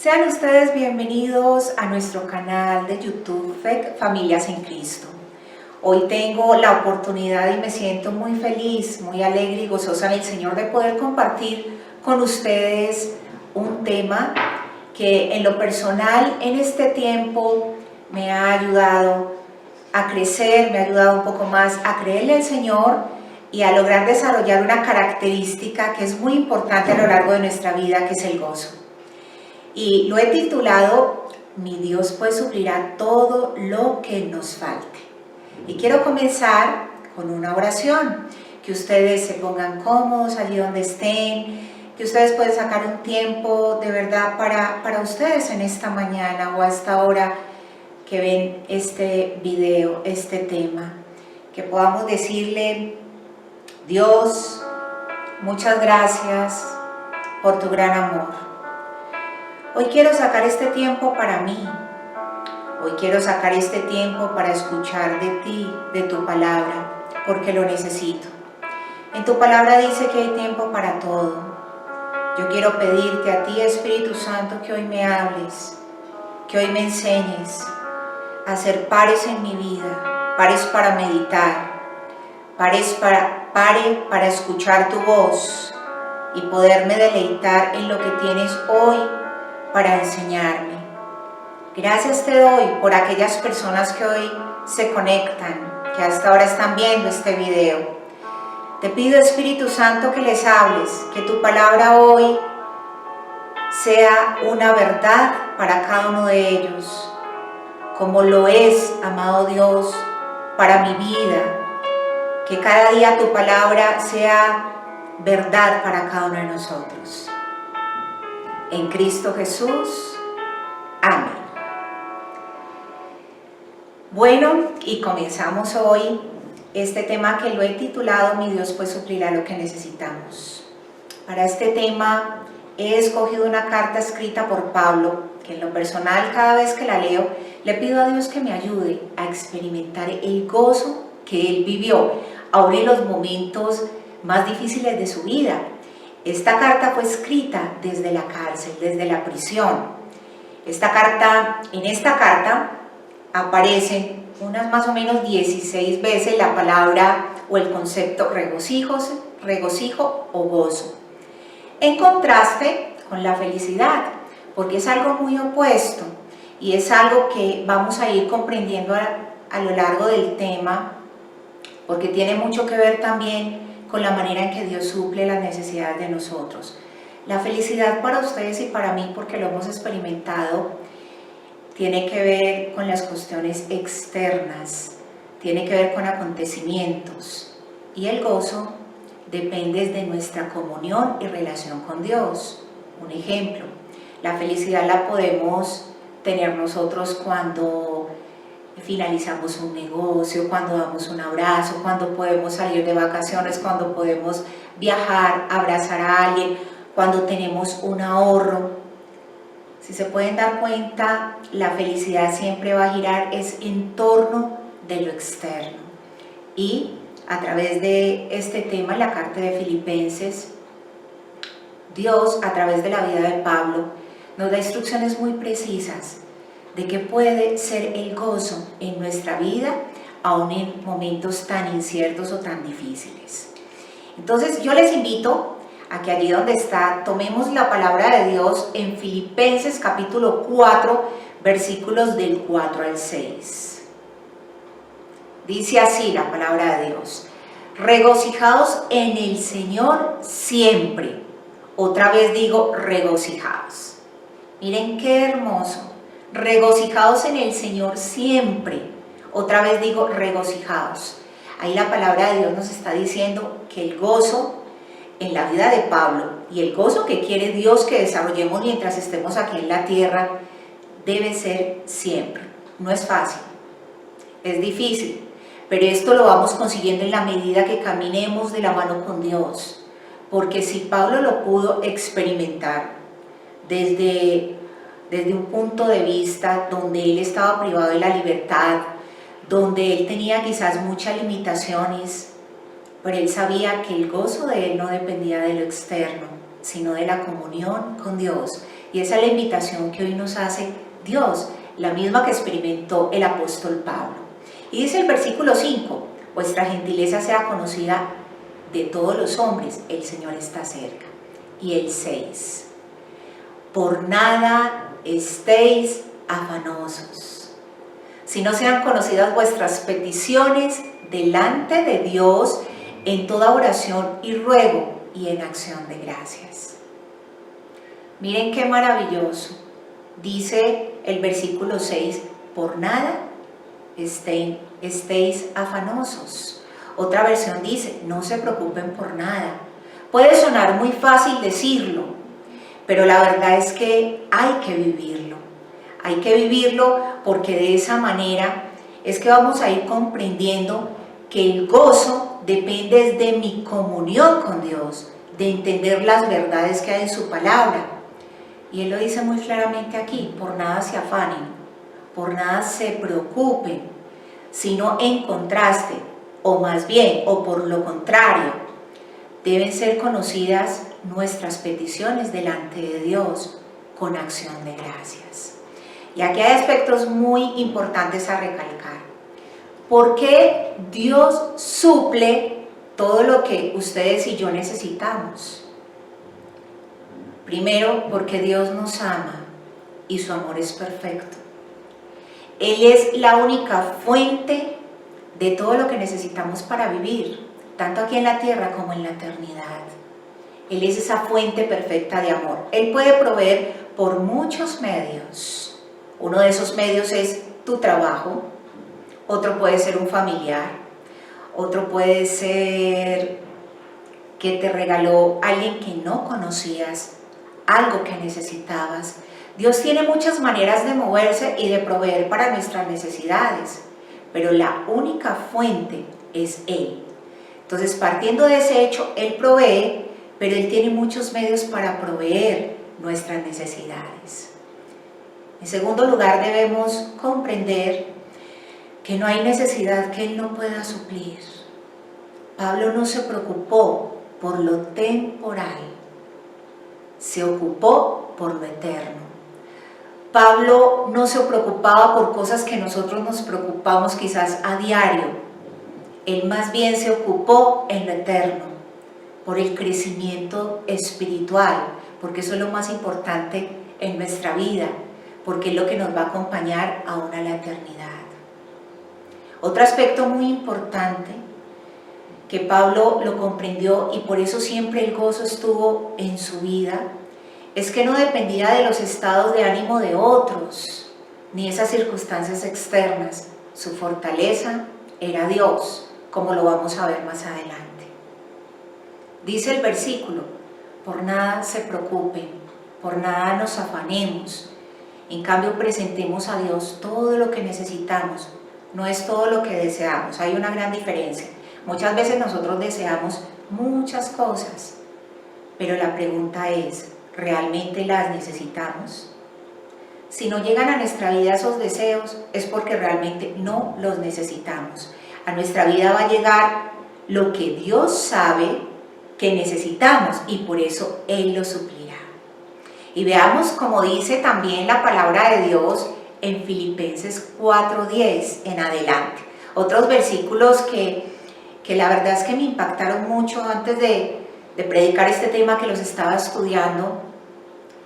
Sean ustedes bienvenidos a nuestro canal de YouTube Familias en Cristo. Hoy tengo la oportunidad y me siento muy feliz, muy alegre y gozosa en el Señor de poder compartir con ustedes un tema que en lo personal en este tiempo me ha ayudado a crecer, me ha ayudado un poco más a creerle al Señor y a lograr desarrollar una característica que es muy importante a lo largo de nuestra vida, que es el gozo. Y lo he titulado, Mi Dios pues suplirá todo lo que nos falte. Y quiero comenzar con una oración, que ustedes se pongan cómodos allí donde estén, que ustedes pueden sacar un tiempo de verdad para ustedes en esta mañana o a esta hora que ven este video, este tema, que podamos decirle: Dios, muchas gracias por tu gran amor. Hoy quiero sacar este tiempo para mí. Hoy quiero sacar este tiempo para escuchar de ti, de tu palabra, porque lo necesito. En tu palabra dice que hay tiempo para todo. Yo quiero pedirte a ti, Espíritu Santo, que hoy me hables, que hoy me enseñes a hacer pares en mi vida, pares para meditar, pare para escuchar tu voz y poderme deleitar en lo que tienes hoy para enseñarme. Gracias te doy por aquellas personas que hoy se conectan, que hasta ahora están viendo este video. Te pido, Espíritu Santo, que les hables, que tu palabra hoy sea una verdad para cada uno de ellos, como lo es, amado Dios, para mi vida. Que cada día tu palabra sea verdad para cada uno de nosotros. En Cristo Jesús. Amén. Bueno, y comenzamos hoy este tema que lo he titulado Mi Dios pues suplirá lo que necesitamos. Para este tema he escogido una carta escrita por Pablo, que en lo personal cada vez que la leo le pido a Dios que me ayude a experimentar el gozo que él vivió, aún en los momentos más difíciles de su vida. Esta carta fue escrita desde la cárcel, desde la prisión. En esta carta aparecen unas más o menos 16 veces la palabra o el concepto regocijo o gozo. En contraste con la felicidad, porque es algo muy opuesto y es algo que vamos a ir comprendiendo a lo largo del tema, porque tiene mucho que ver también con la manera en que Dios suple las necesidades de nosotros. La felicidad para ustedes y para mí, porque lo hemos experimentado, tiene que ver con las cuestiones externas, tiene que ver con acontecimientos, y el gozo depende de nuestra comunión y relación con Dios. Un ejemplo, la felicidad la podemos tener nosotros cuando finalizamos un negocio, cuando damos un abrazo, cuando podemos salir de vacaciones, cuando podemos viajar, abrazar a alguien, cuando tenemos un ahorro. Si se pueden dar cuenta, la felicidad siempre va a girar en torno de lo externo. Y a través de este tema, en la carta de Filipenses, Dios, a través de la vida de Pablo, nos da instrucciones muy precisas de qué puede ser el gozo en nuestra vida, aun en momentos tan inciertos o tan difíciles. Entonces yo les invito a que allí donde está, tomemos la palabra de Dios en Filipenses capítulo 4, versículos del 4 al 6. Dice así la palabra de Dios: regocijaos en el Señor siempre. Otra vez digo, regocijaos. Miren qué hermoso. Regocijaos en el Señor siempre. Otra vez digo, regocijaos. Ahí la palabra de Dios nos está diciendo que el gozo en la vida de Pablo y el gozo que quiere Dios que desarrollemos mientras estemos aquí en la tierra debe ser siempre. No es fácil, es difícil, pero esto lo vamos consiguiendo en la medida que caminemos de la mano con Dios. Porque si Pablo lo pudo experimentar desde un punto de vista donde él estaba privado de la libertad, donde él tenía quizás muchas limitaciones, pero él sabía que el gozo de él no dependía de lo externo, sino de la comunión con Dios Y esa es la invitación que hoy nos hace Dios, la misma que experimentó el apóstol Pablo. Y dice el versículo 5, vuestra gentileza sea conocida de todos los hombres, el Señor está cerca. Y el 6, por nada estéis afanosos, sino sean conocidas vuestras peticiones delante de Dios en toda oración y ruego y en acción de gracias. Miren qué maravilloso. Dice el versículo 6, por nada estéis afanosos. Otra versión dice, no se preocupen por nada. Puede sonar muy fácil decirlo, pero la verdad es que hay que vivirlo. Hay que vivirlo porque de esa manera es que vamos a ir comprendiendo que el gozo depende de mi comunión con Dios, de entender las verdades que hay en su palabra. Y Él lo dice muy claramente aquí, por nada se afanen, por nada se preocupen, sino en contraste, o más bien, o por lo contrario, deben ser conocidas nuestras peticiones delante de Dios con acción de gracias. Y aquí hay aspectos muy importantes a recalcar. ¿Por qué Dios suple todo lo que ustedes y yo necesitamos? Primero, porque Dios nos ama y su amor es perfecto. Él es la única fuente de todo lo que necesitamos para vivir, tanto aquí en la tierra como en la eternidad. Él es esa fuente perfecta de amor. Él puede proveer por muchos medios. Uno de esos medios es tu trabajo, otro puede ser un familiar, otro puede ser que te regaló alguien que no conocías, algo que necesitabas. Dios tiene muchas maneras de moverse y de proveer para nuestras necesidades, pero la única fuente es Él. Entonces, partiendo de ese hecho, Él provee, pero Él tiene muchos medios para proveer nuestras necesidades. En segundo lugar, debemos comprender que no hay necesidad que Él no pueda suplir. Pablo no se preocupó por lo temporal, se ocupó por lo eterno. Pablo no se preocupaba por cosas que nosotros nos preocupamos quizás a diario. Él más bien se ocupó en lo eterno, por el crecimiento espiritual, porque eso es lo más importante en nuestra vida, porque es lo que nos va a acompañar aún a la eternidad. Otro aspecto muy importante que Pablo lo comprendió y por eso siempre el gozo estuvo en su vida, es que no dependía de los estados de ánimo de otros, ni esas circunstancias externas. Su fortaleza era Dios, como lo vamos a ver más adelante. Dice el versículo, por nada se preocupen, por nada nos afanemos. En cambio, presentemos a Dios todo lo que necesitamos, no es todo lo que deseamos. Hay una gran diferencia. Muchas veces nosotros deseamos muchas cosas, pero la pregunta es, ¿realmente las necesitamos? Si no llegan a nuestra vida esos deseos, es porque realmente no los necesitamos. A nuestra vida va a llegar lo que Dios sabe que necesitamos y por eso Él lo suplirá. Y veamos como dice también la palabra de Dios en Filipenses 4:10 en adelante. Otros versículos que la verdad es que me impactaron mucho antes de predicar este tema que los estaba estudiando.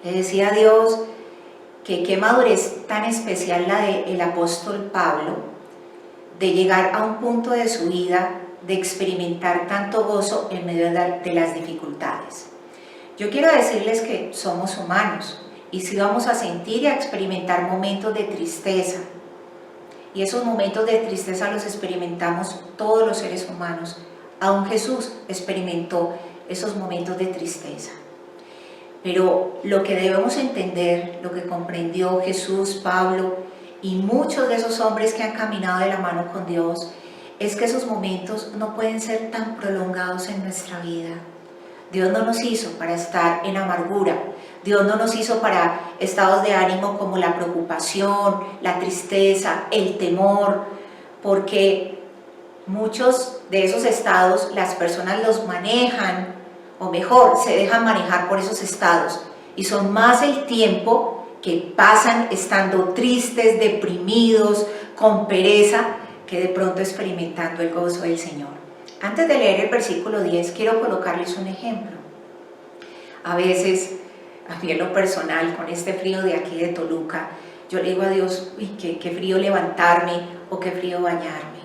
Le decía a Dios que qué madurez tan especial la del apóstol Pablo, de llegar a un punto de su vida de experimentar tanto gozo en medio de las dificultades. Yo quiero decirles que somos humanos y sí vamos a sentir y a experimentar momentos de tristeza. Y esos momentos de tristeza los experimentamos todos los seres humanos. Aún Jesús experimentó esos momentos de tristeza. Pero lo que debemos entender, lo que comprendió Jesús, Pablo y muchos de esos hombres que han caminado de la mano con Dios, es que esos momentos no pueden ser tan prolongados en nuestra vida. Dios no nos hizo para estar en amargura. Dios no nos hizo para estados de ánimo como la preocupación, la tristeza, el temor, porque muchos de esos estados las personas los manejan, o mejor, se dejan manejar por esos estados. y son más el tiempo que pasan estando tristes, deprimidos, con pereza, que de pronto experimentando el gozo del Señor. Antes de leer el versículo 10, quiero colocarles un ejemplo. A veces, a mí en lo personal, con este frío de aquí de Toluca, yo le digo a Dios, uy, qué frío levantarme o qué frío bañarme.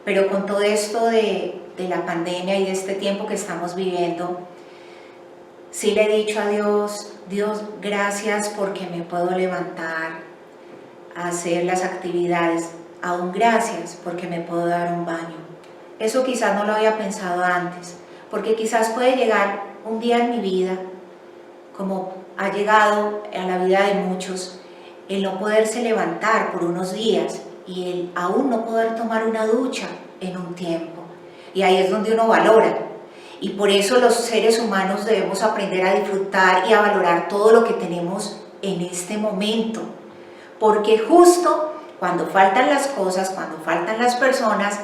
Pero con todo esto de la pandemia y de este tiempo que estamos viviendo, sí le he dicho a Dios, Dios, gracias porque me puedo levantar a hacer las actividades, aún gracias porque me puedo dar un baño. Eso quizás no lo había pensado antes, porque quizás puede llegar un día en mi vida, como ha llegado a la vida de muchos, el no poderse levantar por unos días y el aún no poder tomar una ducha en un tiempo. Y ahí es donde uno valora. Y por eso los seres humanos debemos aprender a disfrutar y a valorar todo lo que tenemos en este momento. Porque justo cuando faltan las cosas, cuando faltan las personas,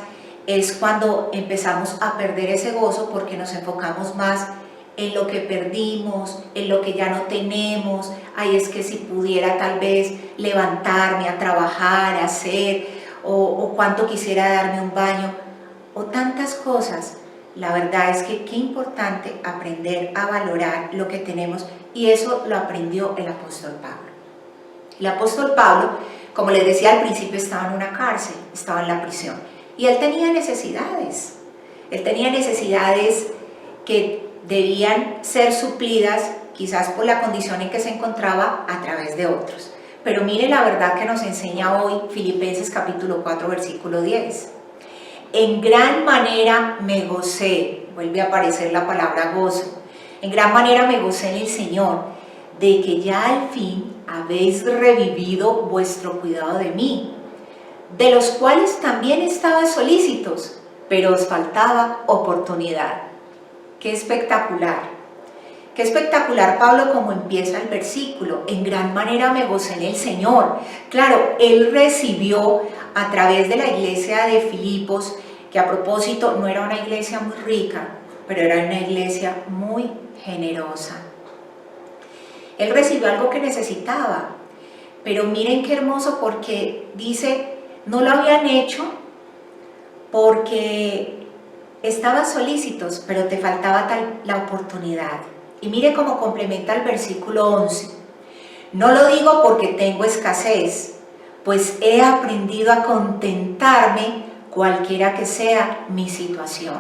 es cuando empezamos a perder ese gozo porque nos enfocamos más en lo que perdimos, en lo que ya no tenemos. Ay, es que si pudiera tal vez levantarme a trabajar, a hacer, o cuánto quisiera darme un baño, o tantas cosas. La verdad es que qué importante aprender a valorar lo que tenemos, y eso lo aprendió el apóstol Pablo. El apóstol Pablo, como les decía al principio, estaba en una cárcel, estaba en la prisión, y él tenía necesidades. Él tenía necesidades que debían ser suplidas, quizás por la condición en que se encontraba, a través de otros. Pero mire la verdad que nos enseña hoy Filipenses capítulo 4, versículo 10. En gran manera me gocé, vuelve a aparecer la palabra gozo, en gran manera me gocé en el Señor, de que ya al fin habéis revivido vuestro cuidado de mí, de los cuales también estaba solícitos, pero os faltaba oportunidad. ¡Qué espectacular! ¡Qué espectacular, Pablo, como empieza el versículo! En gran manera me gocé en el Señor. Claro, él recibió a través de la iglesia de Filipos, que a propósito no era una iglesia muy rica, pero era una iglesia muy generosa. Él recibió algo que necesitaba, pero miren qué hermoso, porque dice, no lo habían hecho porque estaban solícitos, pero te faltaba la oportunidad. Y mire cómo complementa el versículo 11. No lo digo porque tengo escasez, pues he aprendido a contentarme cualquiera que sea mi situación.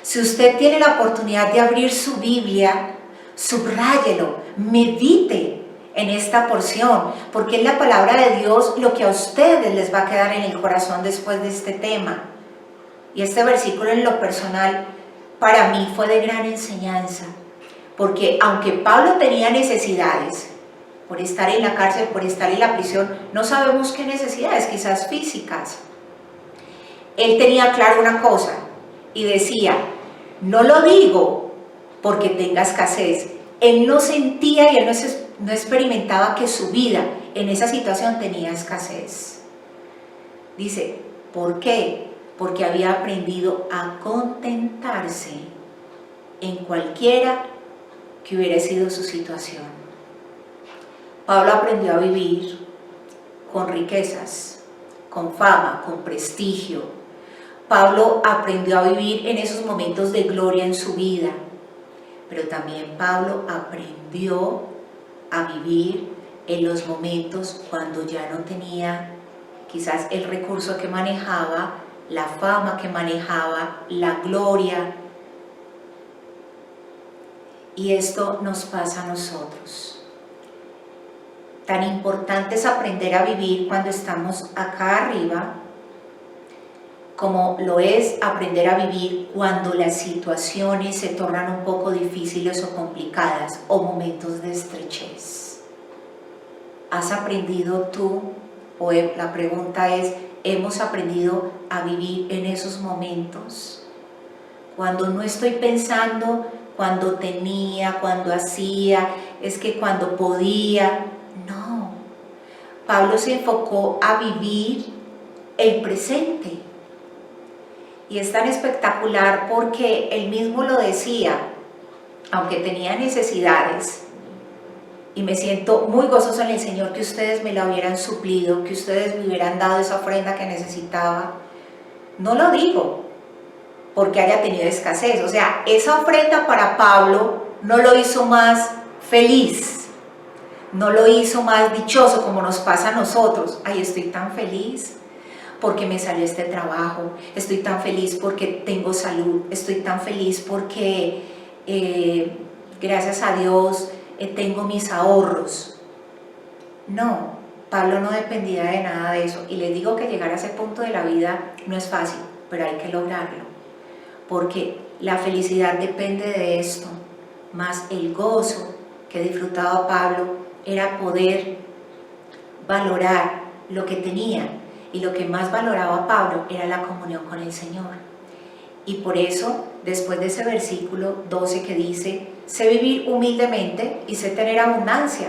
Si usted tiene la oportunidad de abrir su Biblia, subráyelo, medite en esta porción, porque es la palabra de Dios lo que a ustedes les va a quedar en el corazón después de este tema. Y este versículo en lo personal para mí fue de gran enseñanza, porque aunque Pablo tenía necesidades, por estar en la cárcel, por estar en la prisión, no sabemos qué necesidades, quizás físicas. Él tenía claro una cosa y decía, no lo digo porque tenga escasez. Él no sentía y él no experimentaba que su vida en esa situación tenía escasez. Dice, ¿por qué? Porque había aprendido a contentarse en cualquiera que hubiera sido su situación. Pablo aprendió a vivir con riquezas, con fama, con prestigio. Pablo aprendió a vivir en esos momentos de gloria en su vida, pero también Pablo aprendió a vivir en los momentos cuando ya no tenía quizás el recurso que manejaba, la fama que manejaba, la gloria. Y esto nos pasa a nosotros. Tan importante es aprender a vivir cuando estamos acá arriba, como lo es aprender a vivir cuando las situaciones se tornan un poco difíciles o complicadas, o momentos de estrechez. ¿Has aprendido tú? O la pregunta es, ¿hemos aprendido a vivir en esos momentos? Cuando no estoy pensando, cuando tenía, cuando hacía, es que cuando podía. No. Pablo se enfocó a vivir el presente. Y es tan espectacular porque él mismo lo decía, aunque tenía necesidades, y me siento muy gozoso en el Señor que ustedes me la hubieran suplido, que ustedes me hubieran dado esa ofrenda que necesitaba. No lo digo porque haya tenido escasez, o sea, esa ofrenda para Pablo no lo hizo más feliz, no lo hizo más dichoso como nos pasa a nosotros. Ay, estoy tan feliz porque me salió este trabajo, estoy tan feliz porque tengo salud, estoy tan feliz porque gracias a Dios tengo mis ahorros. No, Pablo no dependía de nada de eso, y les digo que llegar a ese punto de la vida no es fácil, pero hay que lograrlo, porque la felicidad depende de esto, más el gozo que disfrutaba Pablo era poder valorar lo que tenía, y lo que más valoraba Pablo era la comunión con el Señor. Y por eso, después de ese versículo 12 que dice, sé vivir humildemente y sé tener abundancia,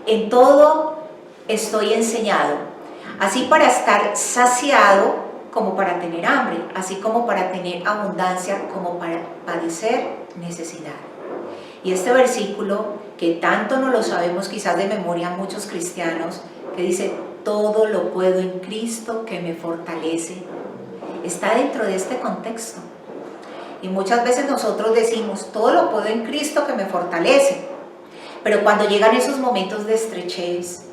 en todo estoy enseñado, así para estar saciado como para tener hambre, así como para tener abundancia como para padecer necesidad. Y este versículo, que tanto no lo sabemos quizás de memoria muchos cristianos, que dice, todo lo puedo en Cristo que me fortalece, está dentro de este contexto. Y muchas veces nosotros decimos, todo lo puedo en Cristo que me fortalece, pero cuando llegan esos momentos de estrechez,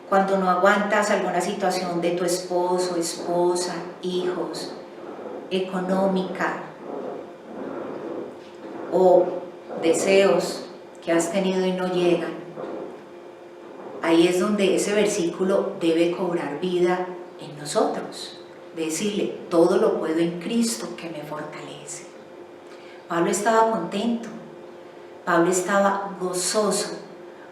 cuando no aguantas alguna situación de tu esposo, esposa, hijos, económica, o deseos que has tenido y no llegan, ahí es donde ese versículo debe cobrar vida en nosotros, de decirle, todo lo puedo en Cristo que me fortalece. Pablo estaba contento, Pablo estaba gozoso,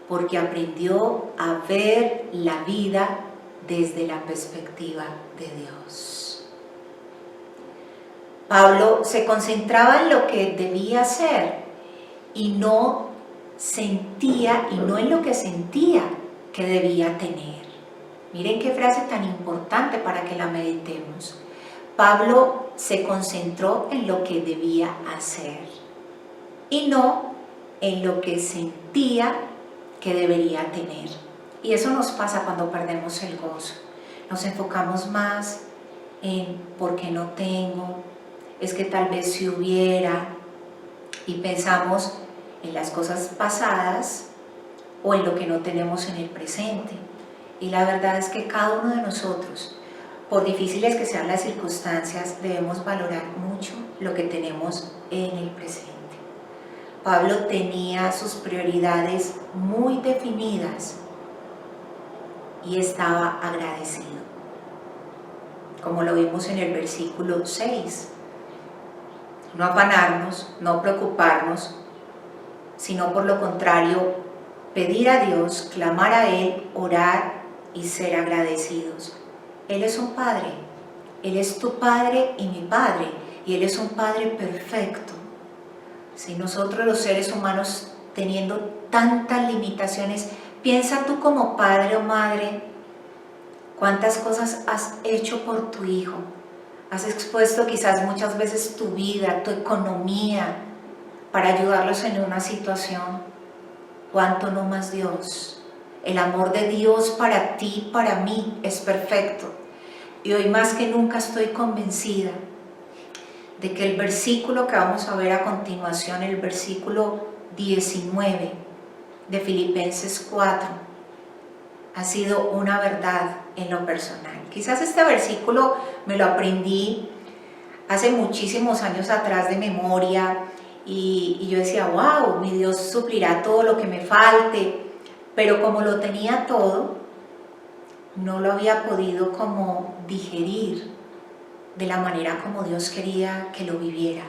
porque aprendió a ver la vida desde la perspectiva de Dios. Pablo se concentraba en lo que debía hacer y no sentía, y no en lo que sentía que debía tener. Miren qué frase tan importante para que la meditemos. Pablo se concentró en lo que debía hacer y no en lo que sentía que debería tener. Y eso nos pasa cuando perdemos el gozo. Nos enfocamos más en por qué no tengo, es que tal vez si hubiera, y pensamos en las cosas pasadas o en lo que no tenemos en el presente. Y la verdad es que cada uno de nosotros, por difíciles que sean las circunstancias, debemos valorar mucho lo que tenemos en el presente. Pablo tenía sus prioridades muy definidas y estaba agradecido, como lo vimos en el versículo 6. No afanarnos, no preocuparnos, sino por lo contrario, pedir a Dios, clamar a Él, orar y ser agradecidos. Él es un Padre, Él es tu Padre y mi Padre, y Él es un Padre perfecto. Si nosotros los seres humanos, teniendo tantas limitaciones, piensa tú como padre o madre, cuántas cosas has hecho por tu hijo. Has expuesto quizás muchas veces tu vida, tu economía, para ayudarlos en una situación. ¿Cuánto no más Dios? El amor de Dios para ti, para mí, es perfecto. Y hoy más que nunca estoy convencida de que el versículo que vamos a ver a continuación, el versículo 19 de Filipenses 4, ha sido una verdad en lo personal. Quizás este versículo me lo aprendí hace muchísimos años atrás de memoria y yo decía, wow, mi Dios suplirá todo lo que me falte, pero como lo tenía todo, no lo había podido como digerir de la manera como Dios quería que lo viviera.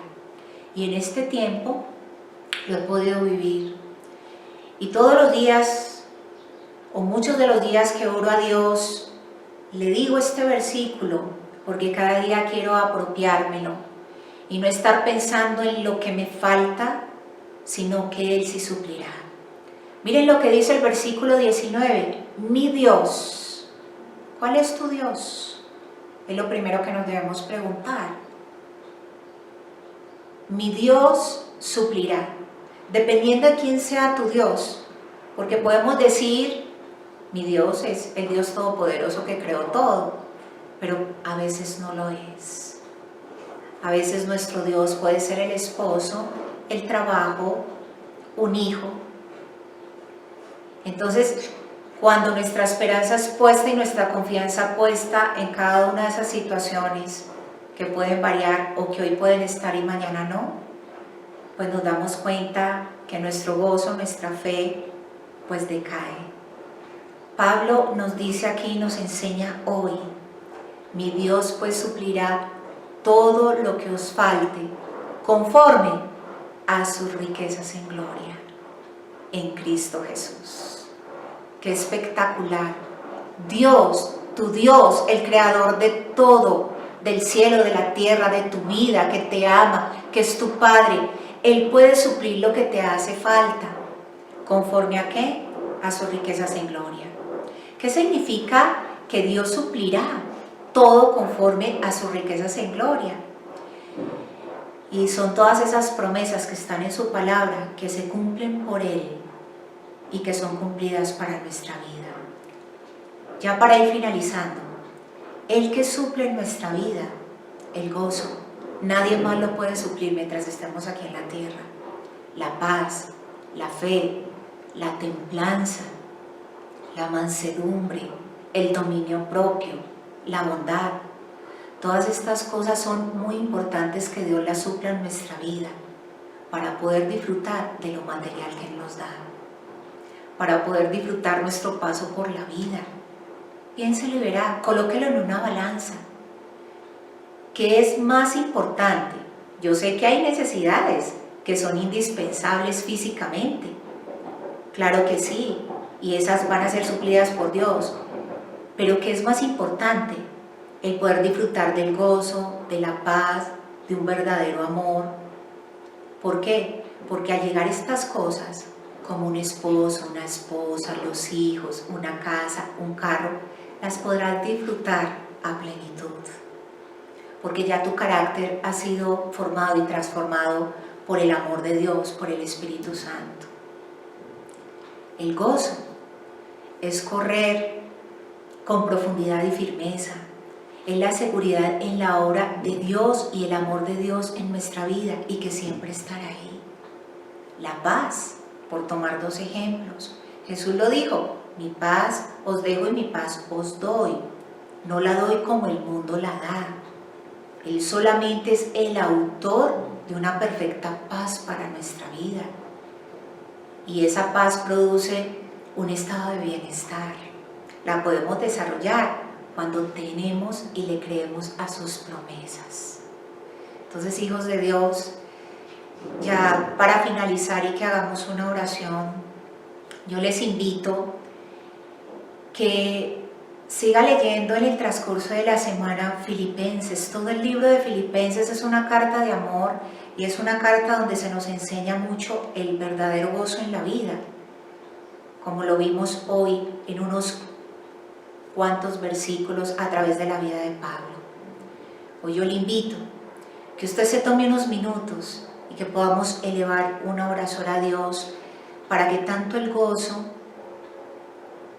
Y en este tiempo lo he podido vivir. Y todos los días, o muchos de los días que oro a Dios, le digo este versículo, porque cada día quiero apropiármelo y no estar pensando en lo que me falta, sino que Él sí suplirá. Miren lo que dice el versículo 19, mi Dios. ¿Cuál es tu Dios? Es lo primero que nos debemos preguntar. Mi Dios suplirá. Dependiendo de quién sea tu Dios, Porque podemos decir, mi Dios es el Dios todopoderoso que creó todo, pero a veces no lo es. A veces nuestro Dios puede ser el esposo, el trabajo, un hijo. Entonces, cuando nuestra esperanza es puesta y nuestra confianza puesta en cada una de esas situaciones que pueden variar o que hoy pueden estar y mañana no, pues nos damos cuenta que nuestro gozo, nuestra fe, pues decae. Pablo nos dice aquí, nos enseña hoy, mi Dios pues suplirá todo lo que os falte, conforme a sus riquezas en gloria, en Cristo Jesús. ¡Qué espectacular! Dios, tu Dios, el creador de todo, del cielo, de la tierra, de tu vida, que te ama, que es tu Padre, Él puede suplir lo que te hace falta. ¿Conforme a qué? A sus riquezas en gloria. ¿Qué significa que Dios suplirá todo conforme a sus riquezas en gloria? Y son todas esas promesas que están en su palabra, que se cumplen por Él y que son cumplidas para nuestra vida. Ya para ir finalizando, el que suple en nuestra vida, el gozo, nadie más lo puede suplir mientras estemos aquí en la tierra. La paz, la fe, la templanza, la mansedumbre, el dominio propio, la bondad. Todas estas cosas son muy importantes que Dios las supla en nuestra vida para poder disfrutar de lo material que Él nos da, para poder disfrutar nuestro paso por la vida. Piénselo y verá, colóquelo en una balanza. ¿Qué es más importante? Yo sé que hay necesidades que son indispensables físicamente. Claro que sí, y esas van a ser suplidas por Dios. Pero ¿qué es más importante? El poder disfrutar del gozo, de la paz, de un verdadero amor. ¿Por qué? Porque al llegar estas cosas, como un esposo, una esposa, los hijos, una casa, un carro, las podrás disfrutar a plenitud. Porque ya tu carácter ha sido formado y transformado por el amor de Dios, por el Espíritu Santo. El gozo es correr con profundidad y firmeza. Es la seguridad en la obra de Dios y el amor de Dios en nuestra vida y que siempre estará ahí. La paz, por tomar dos ejemplos. Jesús lo dijo, mi paz os dejo y mi paz os doy. No la doy como el mundo la da. Él solamente es el autor de una perfecta paz para nuestra vida. Y esa paz produce un estado de bienestar. La podemos desarrollar cuando tenemos y le creemos a sus promesas. Entonces, hijos de Dios, ya para finalizar y que hagamos una oración, yo les invito que siga leyendo en el transcurso de la semana Filipenses. Todo el libro de Filipenses es una carta de amor y es una carta donde se nos enseña mucho el verdadero gozo en la vida, como lo vimos hoy en unos cuantos versículos a través de la vida de Pablo. Hoy yo le invito que usted se tome unos minutos y que podamos elevar una oración a Dios para que tanto el gozo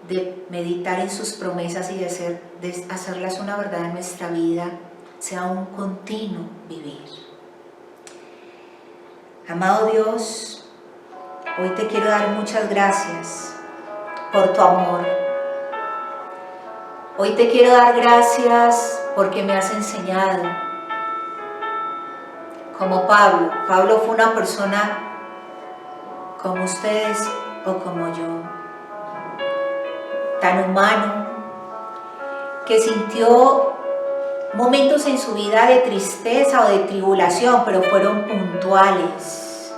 de meditar en sus promesas y de hacerlas una verdad en nuestra vida sea un continuo vivir. Amado Dios, hoy te quiero dar muchas gracias por tu amor. Hoy te quiero dar gracias porque me has enseñado. Como Pablo. Pablo fue una persona como ustedes o como yo, tan humano, que sintió momentos en su vida de tristeza o de tribulación, pero fueron puntuales.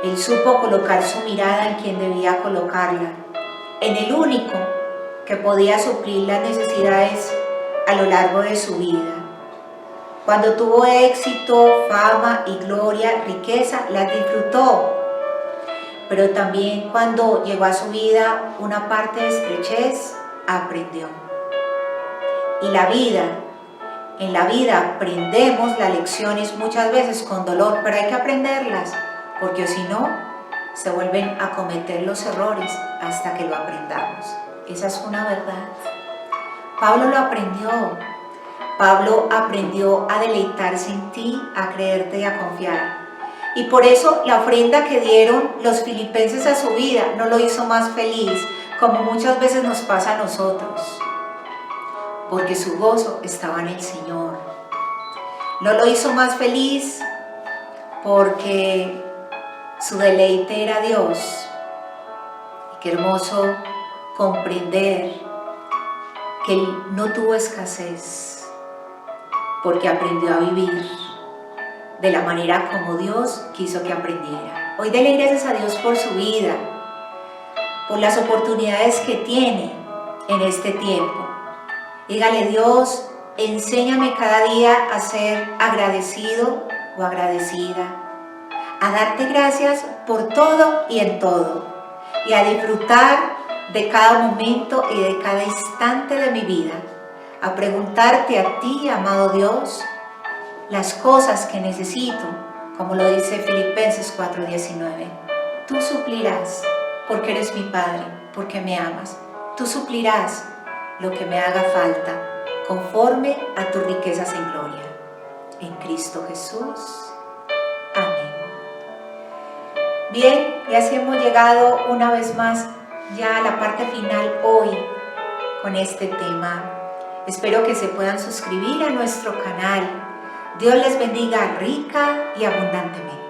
Él supo colocar su mirada en quien debía colocarla, en el único que podía suplir las necesidades a lo largo de su vida. Cuando tuvo éxito, fama y gloria, riqueza, las disfrutó. Pero también cuando llegó a su vida una parte de estrechez, aprendió. Y en la vida aprendemos las lecciones muchas veces con dolor, pero hay que aprenderlas, porque si no, se vuelven a cometer los errores hasta que lo aprendamos. Esa es una verdad. Pablo lo aprendió. Pablo aprendió a deleitarse en ti, a creerte y a confiar. Y por eso la ofrenda que dieron los filipenses a su vida no lo hizo más feliz, como muchas veces nos pasa a nosotros, porque su gozo estaba en el Señor. No lo hizo más feliz porque su deleite era Dios. Y qué hermoso comprender que él no tuvo escasez, porque aprendió a vivir de la manera como Dios quiso que aprendiera. Hoy dele gracias a Dios por su vida, por las oportunidades que tiene en este tiempo. Dígale: Dios, enséñame cada día a ser agradecido o agradecida, a darte gracias por todo y en todo, y a disfrutar de cada momento y de cada instante de mi vida, a preguntarte a ti, amado Dios, las cosas que necesito, como lo dice Filipenses 4:19. Tú suplirás, porque eres mi Padre, porque me amas. Tú suplirás lo que me haga falta, conforme a tus riquezas en gloria. En Cristo Jesús. Amén. Bien, y así hemos llegado una vez más ya a la parte final hoy con este tema. Espero que se puedan suscribir a nuestro canal. Dios les bendiga rica y abundantemente.